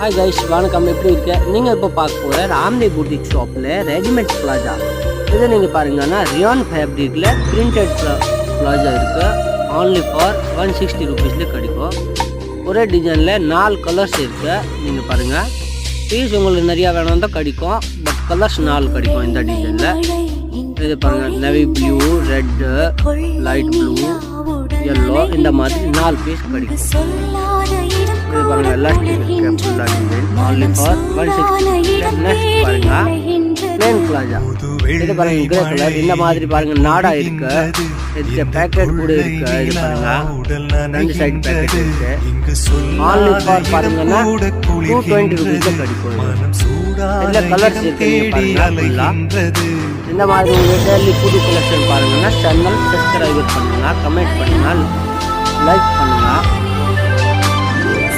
Hi guys, வணக்கம். எப்படி இருக்க? நீங்கள் இப்போ பார்க்க போகிற ராம்தேவ் பூட்டிக் ஷாப்பில் ரெடிமேட் பிளாஜா. இதை நீங்கள் பாருங்கன்னா ரியான் ஃபேப்ரிக்கில் பிரிண்டட் பிளாஜா இருக்குது. ஆன்லி ஃபார் 160 ருபீஸில் கிடைக்கும். ஒரே டிசைனில் 4 கலர்ஸ் இருக்குது. நீங்கள் பாருங்கள், பீஸ் உங்களுக்கு நிறையா வேணும் தான் கிடைக்கும். பட் கலர்ஸ் 4 கிடைக்கும் இந்த டிசைனில். இது பாருங்கள், navy blue, red, light blue, yellow, இந்த மாதிரி 4 பீஸ் கிடைக்கும். இது பாருங்க, எலாஸ்டிக் இருக்கு, ஃபுல்லா டிசைன். Only for 160. நெக்ஸ்ட் பாருங்க, பிளேன் பிளாஜா. இது பாருங்க, கிரே கலர். இந்த மாதிரி பாருங்க, நாடா இருக்கு. இதுக்கு பேக்கெட் கூட இருக்கு. இது பாருங்க, 2 சைடு பேக்கெட் இருக்கு. ஆன்லி ஃபார் பாருங்கன்னா 220 ருபீஸ்ல கிடைக்கும். இதுல கலர்ஸ் இருக்கு பாருங்க. இந்த மாதிரி உங்களுக்கு டெய்லி புது கலெக்ஷன் பாருங்கன்னா சேனல் சப்ஸ்கிரைப் பண்ணுங்க, கமெண்ட் பண்ணுங்க, லைக் பண்ணுங்க.